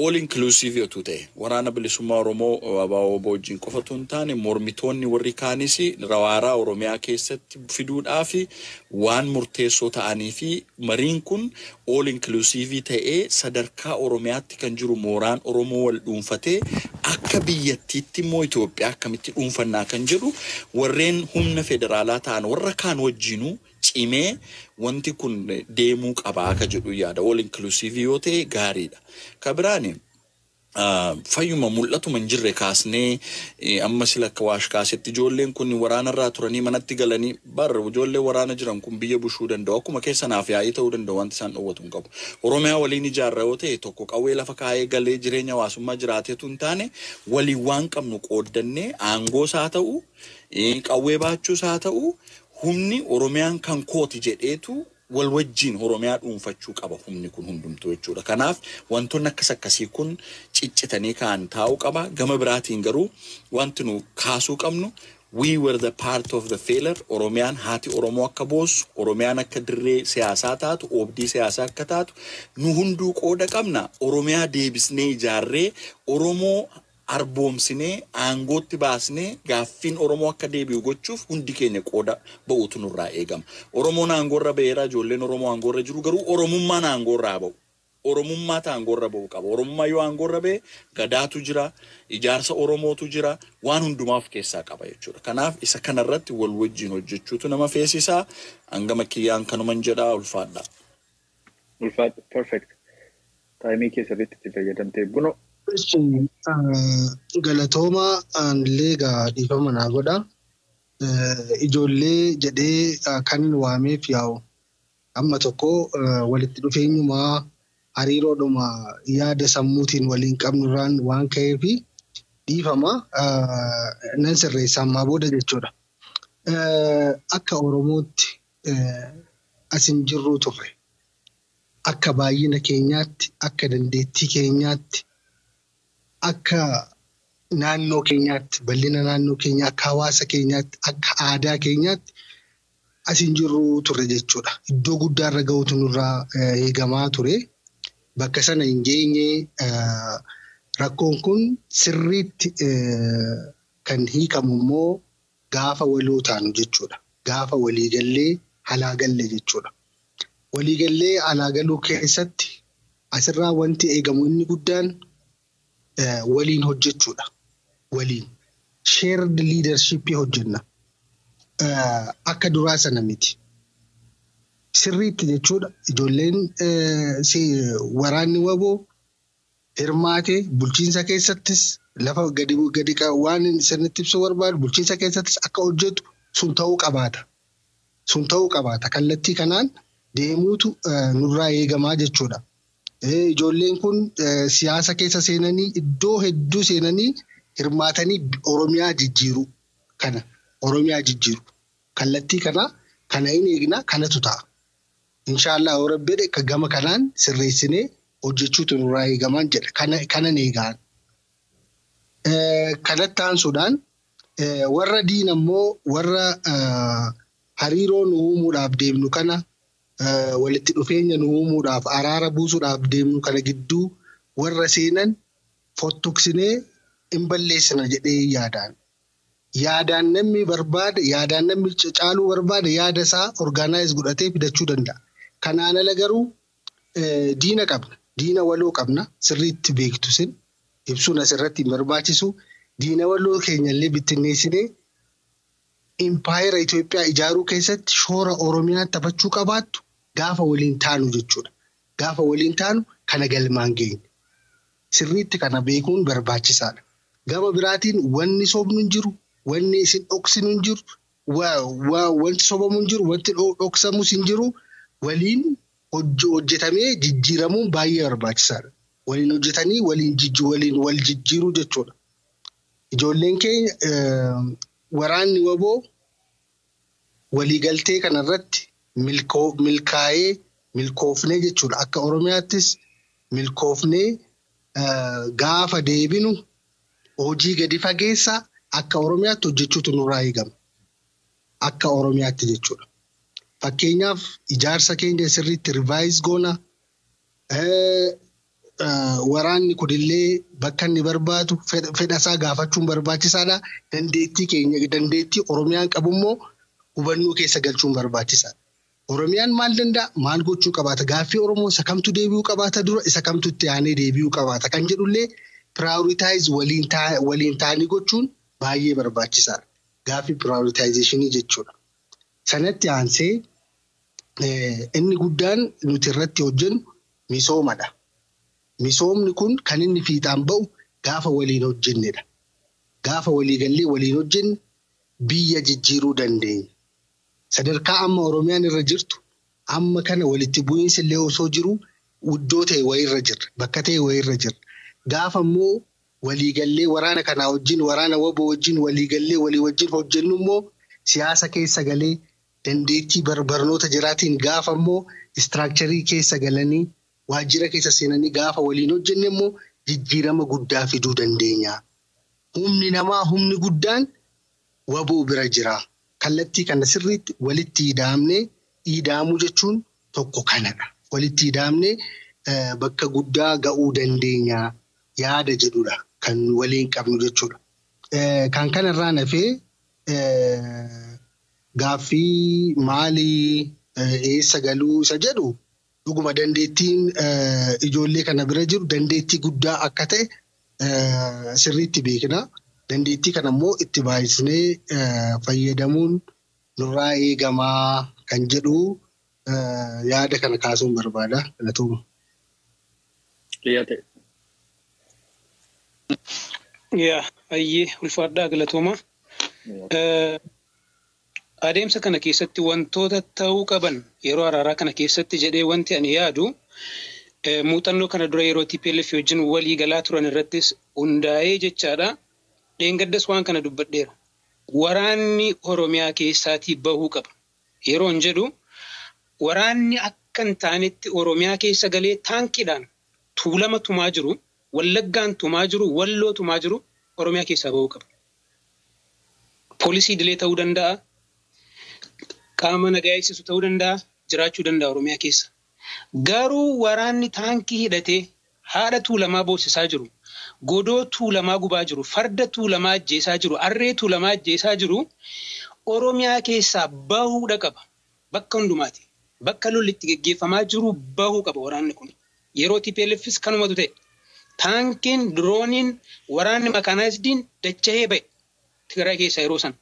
all inclusive yoo ta'e waraana bilisummaa Oromoo abaaboo wajjin qofatu hin taane mormitoonni warri kaanis rawaaraa Oromiyaa keessatti fiduudhaaf waan murteessoo ta'anii fi mariin kun all inclusive ta'ee sadarkaa Oromiyaatti kan jiru mooraan Oromoo wal dhuunfatee akka biyyattiitti immoo Itoophiyaa akkamitti dhuunfannaa kan jedhu warreen humna federaalaa ta'an warra kaan wajjinuu cimee wanti kun deemuu qabaa akka jedhu yaada all inclusive yoo ta'e gaariidha. Kabiraani fayyuma mul'atu man jirre kaasnee amma sila kawaash kaasetti ijoolleen kun waraana irraa turanii manatti galanii barra ijoollee waraana jiran kun biyya bushuu danda'u akkuma keessanaaf yaa'ii ta'uu danda'u wanti isaan dhowwatu hin qabu. Oromiyaa waliin ijaarra yoo ta'e tokko qawwee lafa kaa'ee galee jireenya hawaasummaa jiraateetu hin taane waliin waan qabnu qooddannee aangoos haa ta'u qawwee baachuus haa ta'u humni Oromiyaan kan kooti jedheetu wal wajjin Oromiyaa dhuunfachuu qaba humni kun hundumtuu jechuudha. Kanaaf wantoonni akkasii kun ciccitanii kaan taa'uu qaba. Gama biraatiin garuu wanti nu kaasuu qabnu we were the part of the failure. Oromiyaan haati Oromoo akka boossu, Oromiyaan akka dirree siyaasaa taatu, oobdii siyaasaa akka taatu nu hunduu qooda qabna. Oromiyaa deebisnee ijaarree Oromoo arboomsinee aangootti baasnee gaaffiin Oromoo akka deebi'u gochuuf hundi keenya qooda ba'uutu nurraa eegama. Oromoon aangoorra ba'eera ijoolleen Oromoo aangoorra jiru garuu Oromummaan aangoorraa ba'u. Oromummaa aangoorra ba'u qaba. Oromummaa yoo aangoorra ba'e gadaatu jira, ijaarsa Oromootu jira, waan hundumaaf keessaa qaba jechuudha. Kanaaf isa kanarratti wal wajjin hojjechuutu nama feesisaa. Hangama kiyyaan kanuman jedhaa ulfaadha. Ulfaadha, perfect. Taayimii keessatti itti fayyadamtee buno. Galatooma leegaa dhiifama naa godha. Ijoollee jedhee kan waameef yaa'u amma tokko walitti dhufeenyumaa hariiroodhuma yaada sammuutiin waliin qabnurraan waan ka'eef dhiifama nan sirreessa ammaa booda jechuudha. Akka Oromootti asin jirruu turre akka baay'ina keenyaatti akka dandeettii keenyaatti akka naannoo keenyaatti bal'ina naannoo keenyaa akka hawaasa keenyaatti akka aadaa keenyaatti asin jirruu turre jechuudha. Iddoo guddaarra ga'uutu nurraa eegamaa ture. Bakka sana hin geenye rakkoon kun sirriitti kan hiikamu immoo gaafa waloo taanu jechuudha. Gaafa waliigallee halaagalle jechuudha. Waliigallee halaagaluu keessatti asirraa wanti eegamu inni guddaan waliin hojjechuudha. Waliin shared leadership hojjenna. Akka duraa sana miti. Sirriitti jechuudha. Ijoolleen waraanni waboo hirmaate bulchiinsa keessattis lafa gadi waan sirnitti ibsu barbaadu bulchiinsa keessattis akka hojjetu sun ta'uu qabaata. Sun ta'uu qabaata. Kallattii kanaan deemuutu nurraa eegamaa jechuudha. Ijoolleen kun siyaasa keessa seenanii iddoo hedduu seenanii hirmaatanii Oromiyaa jijjiiru kana Oromiyaa jijjiiru kallattii kana hin eegna kanatu ta'a. Inshaallah Rabbi akka gama kanaan sirreessinee hojjechuutu nurraa eegamaan jedha kanan eegaan. Kanatti aansuudhaan warra diina immoo warra hariiroo nu uumuudhaaf deemnu kana walitti dhufeenya nu uumuudhaaf araara buusuudhaaf deemnu kana gidduu warra seenan fottoqsinee hin balleessina jedhee yaadaan. Yaadaan namni barbaada yaadaan namni caaluu barbaada yaada isaa orgaanaayiz godhatee fidachuu danda'a. Kanaan ala garuu diina qabna. Diina waloo qabna. Sirriitti beektu sin ibsuun asirratti hin barbaachisu. Diina waloo keenyallee bittinneessinee impaayera Itoophiyaa ijaaruu keessatti shoora Oromiyaa taphachuu qabaattu gaafa waliin taanu jechuudha. Gaafa waliin taanu kana galmaan geenye. Sirriitti kana beekuun barbaachisaadha. Gama biraatiin wanni sobnu hin jiru, wanni isin dhoksinu hin jiru, wanti sobamu hin jiru, wanti dhoksamus hin jiru. Waliin hojjetamee jijjiiramuun baay'ee barbaachisaadha. Waliin hojjetanii waliin wal jijjiiruu jechuudha. Ijoolleen keenya waraanni waboo waliigaltee kanarratti milkoofnee jechuudha. Akka Oromiyaattis milkoofnee gaafa deebinu hojii gadi fageessaa akka Oromiyaatti hojjechuutu nurraa eegama. Akka Oromiyaatti jechuudha. Fakkeenyaaf ijaarsa keenya sirriitti rivaayiz goona. waraanni kunillee bakka inni barbaadu fedhasaa gaafachuun barbaachisaadha. Dandeettii Oromiyaan qabummoo hubannoo keessa galchuun barbaachisaadha. Oromiyaan maal danda'a? Maal gochuu qabaata? Gaaffii Oromoo isa kamtu deebi'uu qabaata dura? Isa kamtu itti aanee deebi'uu qabaata? Kan jedhullee piraayoriitaayiz waliin ta'anii gochuun baay'ee barbaachisaadha. Gaaffii piraayoriitaayizeeshinii jechuudha. Sanatti aansee inni guddaan nuti irratti hojjennu misoomadha. Misoomni kun kan inni fiixaan ba'u gaafa waliin hojjennedha. Gaafa waliigallee waliin hojjenne biyya jijjiiruu dandeenya. Sadarkaa amma Oromiyaan irra jirtu amma kana walitti bu'iinsi illee osoo jiru iddoo ta'e wayirra jirra. Bakka ta'e wayirra jirra. Gaafa immoo waliigallee waraana kanaa wajjin waraana waboo wajjin waliigallee walii wajjin hojjennu immoo siyaasa keessa galee dandeettii barnoota jiraatiin gaafa immoo istiraakcharii keessa galanii waajjira keessa seenanii gaafa waliin hojjenne immoo jijjiirama guddaa fiduu dandeenya. Humni namaa humni guddaan waboo bira jira. Kallattii kana sirriitti walitti hidhaamuu jechuun tokko kanadha. Walitti hidhaamnee bakka guddaa ga'uu dandeenya yaada jedhudha kan waliin qabnu jechuudha. Kan kanarraa nafee gaaffii maalii eessa galuu isa jedhu dhuguma dandeettiin ijoollee kana bira jiru dandeettii guddaa akka ta'e sirriitti beekna. Dandeettii kana immoo itti baay'isnee fayyadamuun nurraa eegamaa kan jedhu yaada kana kaasuun barbaada. Galatooma. Ayyee ulfaadhaa galatooma. Adeemsa kana keessatti wantoota ta'uu qaban yeroo araaraa kana keessatti jedhee wanti ani yaadu muuxannoo kana dura yeroo TPLF wajjin walii galaa turan irrattis hundaa'ee jechaadha. Dheengaddas waan kana dubbadheera. Waraanni Oromiyaa keessaatii bahuu qaba. Yeroo hin jedhu waraanni akka hin taanetti Oromiyaa keessa galee taankiidhaan tuulama tumaa jiru, Wallaggaan tumaa jiru, Walloo tumaa jiru Oromiyaa keessaa bahuu qaba. Poolisii idilee ta'uu danda'a. Qaama nagaa eegsisu ta'uu danda'a. Jiraachuu danda'a Oromiyaa keessa. Garuu waraanni taankii hidhatee haadha tuulamaa boosisaa jiru. Godoo tuulamaa gubaa jiru, farda tuulamaa ajjeesaa jiru, arree tuulamaa ajjeesaa jiru Oromiyaa keessaa bahuudha qaba. Bakka hundumaati. Bakka lolli itti geggeeffamaa jiru bahuu qaba waraanni kun. Yeroo TPLFis kanumatu ta'e. Taankiin, dirooniin, waraanni makaanaayizdiin dacha'ee ba'e Tigraay keessaa yeroo sana.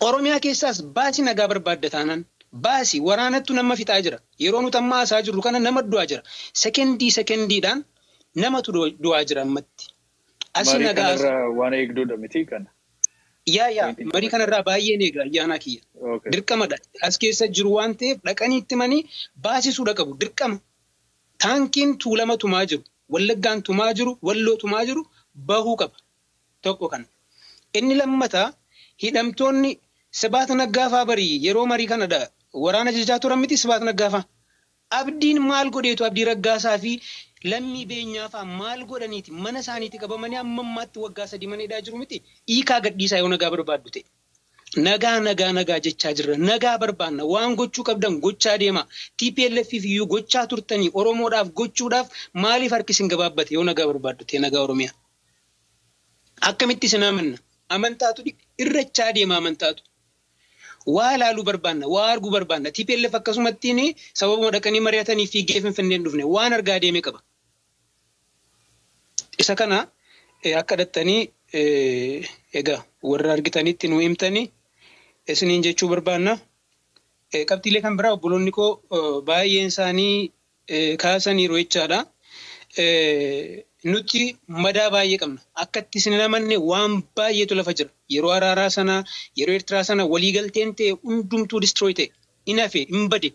Oromiyaa keessaas baasii nagaa barbaadda taanaan baasii waraanattu nama fixaa jira. Yeroo nuti amma haasaa jirru kana nama du'aa jira. Sekendiidhaan namatu du'aa jira ammatti. Marii kanarraa waan eegduudha miti kana. Marii kanarraa baay'een eega ayyaanaa kiyya. Dirqamadha. As keessa jiru waan ta'eef dhaqanii itti manii baasisuudha qabu. Dirqama. Taankiin tuulama tumaa jiru. Wallaggaan tumaa jiru. Walloo tumaa jiru. Bahuu qaba. Tokko kana. Inni lammataa hidhamtoonni Sibaat Naggaafaa barii yeroo marii kanadha. Waraana jajaa turan miti Sibaat Naggaafaa. Abdiin maal godheetu Abdii Raggaasaa fi lammii beenyaafaa maal godhaniiti mana isaaniitti qabamanii amma ammaatti waggaa 3 maneedhaa jiru miti. Hiikaa gadhiisaa yoo nagaa barbaaddu ta'e. Nagaa jechaa jirra. Nagaa barbaanna. Waan gochuu qabdan gochaa deema. TPLF iyyuu gochaa turtanii Oromoodhaaf gochuudhaaf maaliif harkis hin gabaabbate yoo nagaa barbaaddu ta'e nagaa Oromiyaa. Akkamitti isin amanna? Amantaatu irrachaa deema amantaatu. Waa laaluu barbaanna, waa arguu barbaanna. TPLF akkasumattiin sababuma dhaqanii mari'atanii fi Finfinneen dhufne waan argaa deeme qaba. Isa kana akka dhattanii egaa warra argitanitti nu himtanii isiniin jechuu barbaanna. Qabxiilee kan biraa obboloonni koo baay'een isaanii kaasaniiru jechaadha. Nuti madaa baay'ee qabna. Akkatti isin namanne waan baay'eetu lafa jira. Yeroo araaraa sana, yeroo Eertiraa sana waliigalteen ta'e hundumtuu destroy ta'e. Hin hafe, hin bade.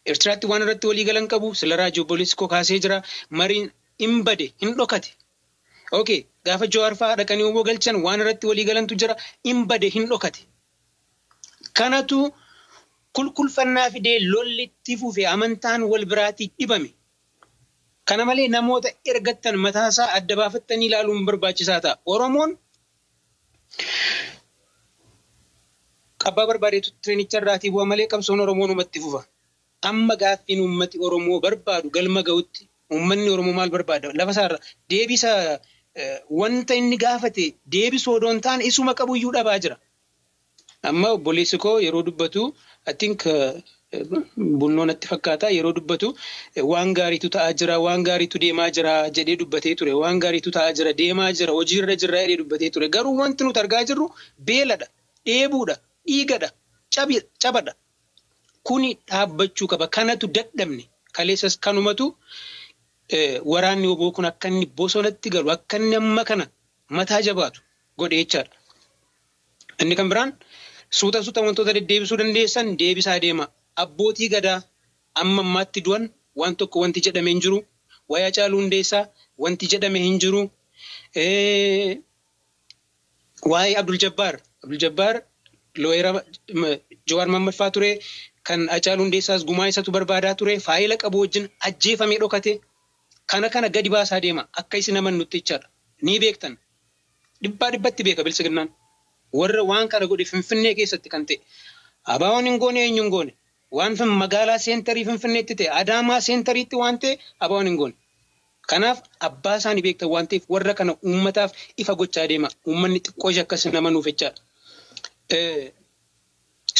Eertiraatti waan irratti waliigalan qabu. Sila raajii obboleessi koo kaasee jira. Mariin hin bade, hin dhokate. Okay, gaafa Jawaar fa'aa dhaqanii obbo galchan waan irratti waliigalantu jira. Hin bade, hin dhokate. Kanatu kulkulfannaa fidee lollitti fufee amantaan wal biraatii dhibame. Kana malee namoota ergattan mataasaa adda baafattanii ilaaluun barbaachisaa ta'a. Oromoon qabbaa barbaadeetu tirenicha irraatii bu'a malee qabsoon Oromoon uumatti fufa. Amma gaaffiin uummati Oromoo barbaadu galma ga'utti Uummanni Oromoo maal barbaada? Lafa isaarra deebisa wanta inni gaafate deebisuu odoon ta'an isuma qabuyyuu dhabaa jira. Amma obboleessi koo yeroo dubbatu I think bunnoon natti fakkaata yeroo dubbatu waan gaariitu ta'aa jira waan gaariitu deemaa jira jedhee dubbatee ture waan gaariitu ta'aa jira deemaa jira hojiirra jira jedhee dubbatee ture garuu wanti nuti argaa jirru beeladha dheebuudha dhiigadha cabadha kuni dhaabbachuu qaba kanatu dadhabne kaleessas kanumatu waraanni oboo kun akka inni bosonatti galu akka inni amma kana mataa jabaatu godhee jechaadha. Inni kan biraan suuta wantoota deddeebisuu dandeessan deebisaa deema. Abbootii gadaa amma ammaatti du'an waan tokko wanti jedhame hin jiru. Wayaa Caaluu Hundeessaa wanti jedhame hin jiru. Waa'ee Abdul Jabbaar looyera Jawaar Mohaammed fa'aa ture kan Caaluu Hundeessaas gumaa isatu barbaadaa ture faayila qabu wajjin ajjeefamee dhokate kana gadi baasaa deema akka isin amannutti jechaadha. Ni beektan dhibbatti beeka bilisiginnaan. Warra waan kana godhe Finfinnee keessatti kan ta'e abaawoon hin goone eenyu hin goone waan magaalaa seentarii Finfinneetti ta'e Adaamaa seentariitti waan ta'e abaawoon hin goone. Kanaaf abbaa isaanii beektan waan ta'eef warra kana uummataaf ifa gochaa deema. Uummanni xiqqoo akkas nama nuuf jechaadha.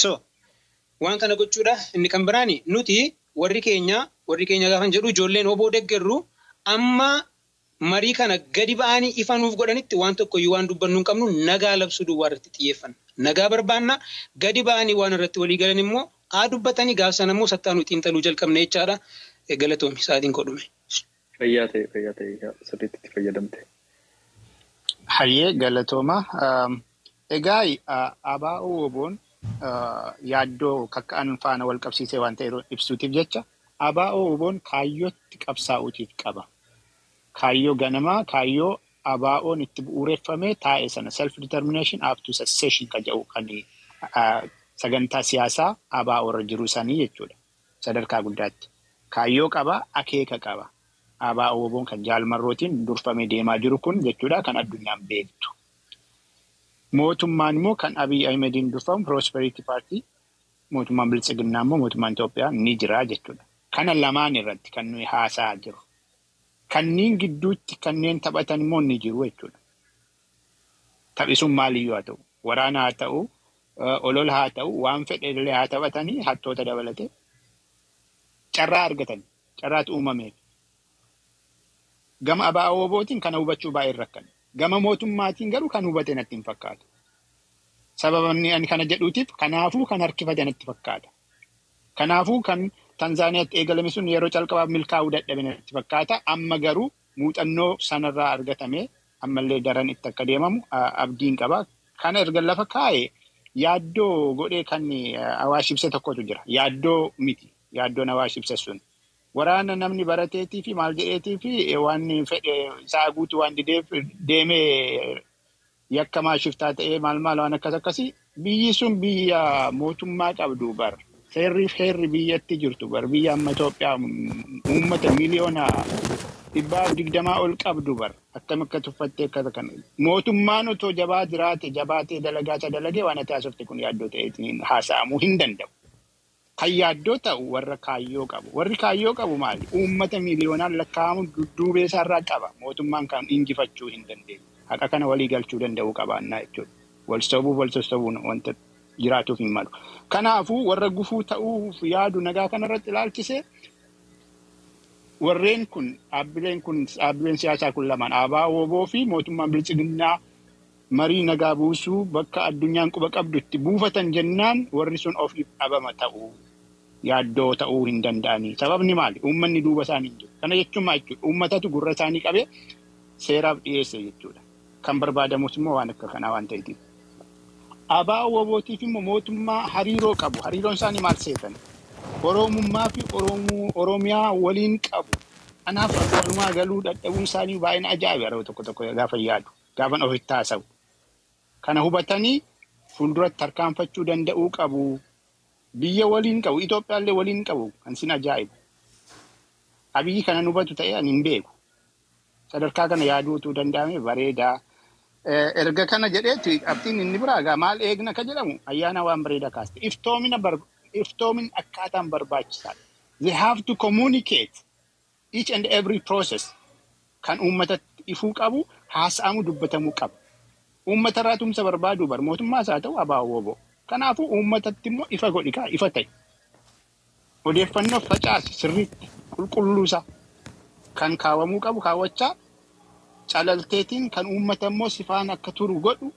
So waan kana gochuudha inni kan biraani nuti warri keenya gaafan jedhu ijoolleen oboo deggerru amma marii kana gadi ba'anii ifa nuuf godhanitti waan tokkoyyuu waan dubbannu hin qabnu nagaa labsuu duwwaa irratti xiyyeeffanna. Nagaa barbaanna gadi ba'anii waan irratti walii galan immoo dubbatanii gaafsan immoo sattaa nuti xiinxaluu jalqabne jechaadha. Galatoomi sa'aatiin kodhume. Fayyaa ta'e sirriitti itti fayyadamte. Hayyee galatooma. Egaa abaa'uu oboon yaaddoo kakka'an faana wal qabsiisee waan ta'e ibsuutiif jecha abaa'uu oboon kaayyootti qabsaa'uutiif qaba. Kaayyoo ganamaa kaayyoo abaa'oon itti bu'uureffamee taa'e sana self determination up to secession kan jedhu kan sagantaa siyaasaa abaa'oo irra jiru isaanii jechuudha. Sadarkaa guddaatti kaayyoo qaba akeeka qaba. Abaa'oo oboon kan jaalmarrootiin durfamee deemaa jiru kun jechuudha kan addunyaan beektu. Mootummaan immoo kan Abiy Ahmediin durfamu Prosperity Party mootummaan Biltsiginnaa immoo mootummaan Itoophiyaa ni jira jechuudha. Kana lamaan irratti kan nuyi haasa'aa jiru. Kanneen gidduutti kanneen taphatan immoo ni jiru jechuudha. Taphisuun maaliyyuu haa ta'u, waraana haa ta'u, olola haa ta'u, waan fedhellee haa taphatanii hattoota dabalatee carraa argatan, carraatu uumameef. Gama abaa'oo obootiin kana hubachuu baay'ee rakkan. Gama mootummaatiin garuu kan hubate natti hin fakkaatu. Sababni ani kana jedhuutiif kanaafuu kan harkifate natti fakkaata. Kanaafuu kan Tanzaaniyaatti eegalame sun yeroo calqabaaf milkaa'uu dadhabe natti fakkaata. Amma garuu muuxannoo sanarraa argatame ammallee daran itti akka deemamu abdiin qaba. Kana erga lafa kaa'e yaaddoo godhee kan Awaash ibse tokkotu jira. Yaaddoo miti. Yaaddoon Awaash ibse sun. Waraana namni barateetii fi maal jedheetii fi waan fedhe isaa guutuu waan dideef deemee yakkamaa shiftaa ta'ee maal waan akkasii biyyi sun biyya mootummaa qabdu bar. Heerri biyyatti jirtu bar biyya amma Itoophiyaa uummata miliyoona 120 ol qabdu bar akkam akka tuffattee akkasa kana mootummaan otoo jabaatee dalagee waan ati haasofte kun yaaddoo ta'eetiin haasa'amuu hin danda'u. Kan yaaddoo ta'u warra kaayyoo qabu. Warri kaayyoo qabu maali? Uummata miliyoonaan lakkaa'amu dudduubee isaarraa qaba. Mootummaan kan injifachuu hin dandeenye. Haqa kana walii galchuu danda'uu qabaannaa jechuudha. Wal sosobuun wanta jiraatuuf hin malu. Kanaafuu warra gufuu ta'uuf yaadu nagaa kanarratti ilaalchisee warreen kun dhaabbileen siyaasaa kun lamaan abaa'oo oboo fi mootummaan Biltsiginnaa marii nagaa buusuu bakka addunyaan quba qabdutti buufatan jennaan warri sun ofiif dhabama ta'uu yaaddoo ta'uu hin danda'anii. Sababni maali? Uummanni duuba isaanii hin jiru. Kana jechuun maal jechuudha? Uummatatu gurra isaanii qabee seeraaf dhiyeesse jechuudha. Kan barbaadamus immoo waan akka kanaa waan ta'eetiif. Abaa'oo obootiif immoo mootummaa hariiroo qabu. Hariiroon isaanii maal seetan? Oromummaa fi Oromiyaa waliin qabu. Kanaaf walumaa galuu dadhabuun isaanii baay'ina ajaa'iba yeroo tokko gaafa yaadu. Gaafan ofitti haasa'u. Kana hubatanii fuulduratti tarkaanfachuu danda'uu qabu. Biyya waliin qabu. Itoophiyaallee waliin qabu. Kan sin ajaa'ibu. Abiyyi kana hubatu ta'ee ani hin beeku. Sadarkaa kana yaaduutu danda'ame bareedaa. Erga kana jedheetti abdiin inni biraa maal eegna ka jedhamu ayyaana waan bareedaa kaaste. Iftoomin akkaataan barbaachisaadha. They have to communicate. each and every process kan uummatatti ifuu qabu haasa'amu dubbatamuu qaba. Uummata irraa tumsa barbaadu bar mootummaas haa ta'u ABO. Kanaafuu uummatatti immoo ifa godhi ifa ta'e. Odeeffannoo facaasi sirriitti qulqulluusaa kan kaawwamuu qabu kaawwachaa calalteetiin kan uummata immoo sifaan akka turu godhu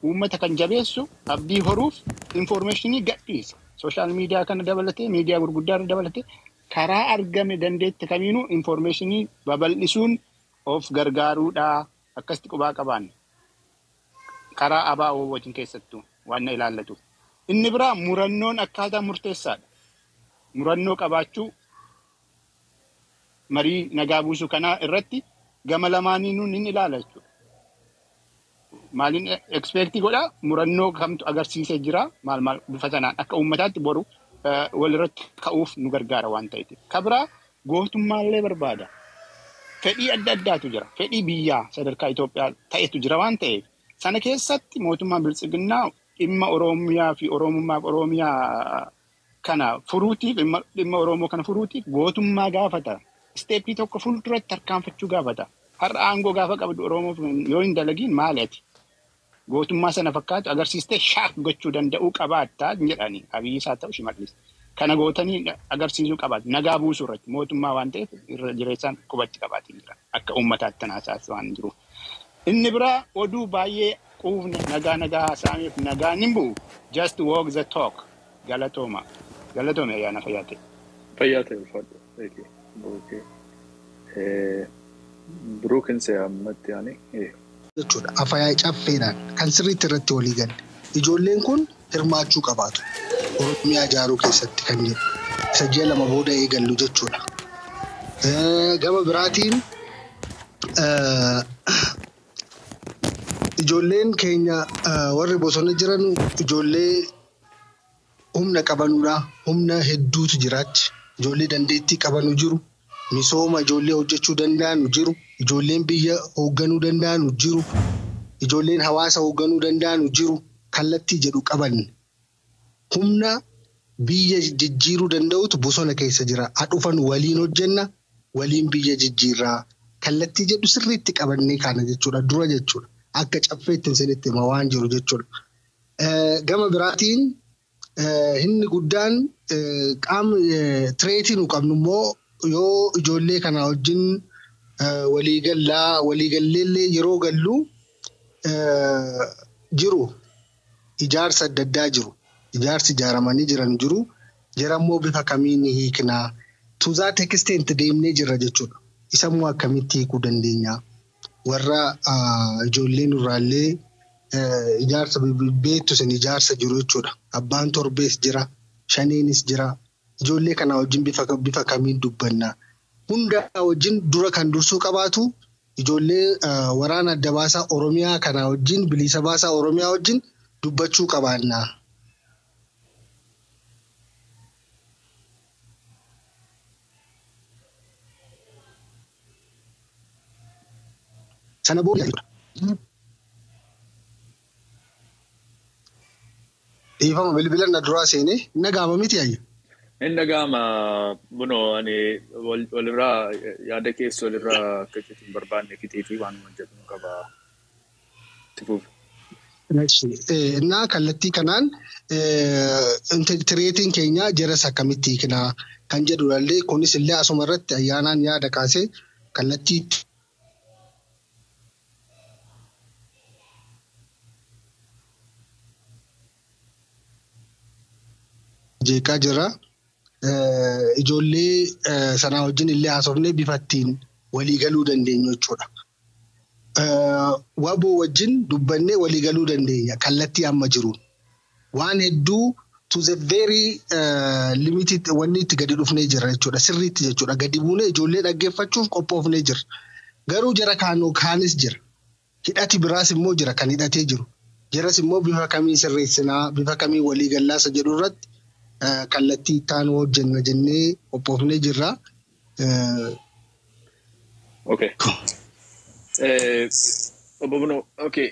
uummata kan jabeessu abdii horuuf informationii gadhiisa. Social media kana dabalatee miidiyaa gurguddaa dabalatee karaa argame dandeetti kamiinuu informationii babal'isuun of gargaaruudha akkasitti qubaa qabaanne. Karaa ABO wajjin keessattuu waan ilaallatu. Inni biraa murannoon akkaataa murteessaadha. Murannoo qabaachuu marii nagaa buusuu kanaa irratti gama lamaaniinuu ni ilaala jechuudha. Maaliin expectii godhaa murannoo kamtu agarsiisee jira maal bifa sanaan akka uummataatti boru walirratti ka'uuf nu gargaara waan ta'eef. Kabraa gootummaallee barbaada. Fedhii adda addaatu jira. Fedhii biyyaa sadarkaa Itoophiyaa ta'etu jira waan ta'eef. Sana keessatti mootummaan biltsiginnaa dhimma Oromiyaa fi Oromiyaa kana furuutiif dhimma Oromoo kana furuutiif gootummaa gaafata. Steepii tokko fuulduratti tarkaanfachuu gaafata. Har'a aangoo gaafa qabdu Oromoof yoo hin dalagiin maaliiti? Gootummaa sana fakkaatu agarsiistee shaak gochuu danda'uu qabaattaa jedhanii Abiyyiis haa ta'u Shimallis. Kana gootanii agarsiisuu qabaatu. Nagaa buusuu irratti mootummaa waan ta'eef irra jireessaan qubatti qabaatii jira. Akka uummataatti tanaasaas waan jiruuf. Inni biraa oduu baay'ee quufne nagaa haasa'ameef nagaan hin bu'u. Just walk the talk. Galatooma ayyaana fayyaate. Fayyaate ulfaadha. Broken say ammatti yaani. Jechuudha afaan caffeedhaan kan sirriitti irratti walii galle. Ijoolleen kun hirmaachuu qabaatu. Oromiyaa ijaaruu keessatti kan jiru. Isa ji'a 2 booda eegallu jechuudha. Gama biraatiin ijoolleen keenya warri bosona jiran ijoollee humna qabanuudha. Humna hedduutu jiraachi. Ijoollee dandeettii qabanu jiru. Misooma ijoollee hojjechuu danda'an jiru. Ijoolleen biyya hoogganuu danda'an jiru. Ijoolleen hawaasa hoogganuu danda'an jiru. Kallattii jedhu qaban. Humna biyya jijjiiruu danda'utu bosona keessa jira. Dhufan waliin hojjenna. Waliin biyya jijjiirraa. Kallattii jedhu sirriitti qabannee kana jechuudha. Dura jechuudha. Akka caffeetti sinitti hima waan jiru jechuudha. Gama biraatiin inni guddaan qaama tireetii nu qabnu immoo yoo ijoollee kana wajjin waliigalleellee yeroo gallu jiru ijaarsa adda addaa jiru. Ijaarsi ijaaramanii jiran jiru. Jirammoo bifa kamiin hiiknaa tuuzaa tekisteenti deemnee jirra jechuudha. Isammoo akkamitti hiikuu dandeenya? Warra ijoolleen irraallee ijaarsa beektu san ijaarsa jiru jechuudha. Abbaan torbees jira, shaneenis jira. Ijoollee kana wajjin bifa kamiin dubbanna? Hunda wajjin dura kan dursuu qabaatu ijoollee waraana adda baasaa Oromiyaa kana wajjin bilisa baasaa Oromiyaa wajjin dubbachuu qabaanna. Sana booda dhiifama bilbila na duraa seenee nagaama miti ayya. Inni nagaama bunoo ani walirraa yaada keessa walirraa akka jechuun barbaanne fixeetii waan hojjetu qaba. Innaa kallattii kanaan tireetiin keenya jaras akkamitti hiiknaa kan jedhullee kunis illee asuma irratti ayyaanaan yaada kaasee kallattii jeeqaa jira. Ijoollee sanaa wajjin illee haasofnee bifattiin waliigaluu dandeenyu jechuudha. Waboo wajjin dubbannee waliigaluu dandeenya kallattii amma jiruun. Waan hedduu to the very limited wanni itti gadi dhufnee jira jechuudha. Sirriitti jechuudha. Gadi buunee ijoollee dhaggeeffachuuf qophoofnee jira. Garuu jara kaanis jira. Hidhati biraas immoo jira kan hidhatee jiru. Jaras immoo bifa kamii sirreessinaa, bifa kamii waliigallaasa jedhu irratti kallattii ittaanu hojjenna jennee qophoofnee jirra. Okay. Okay.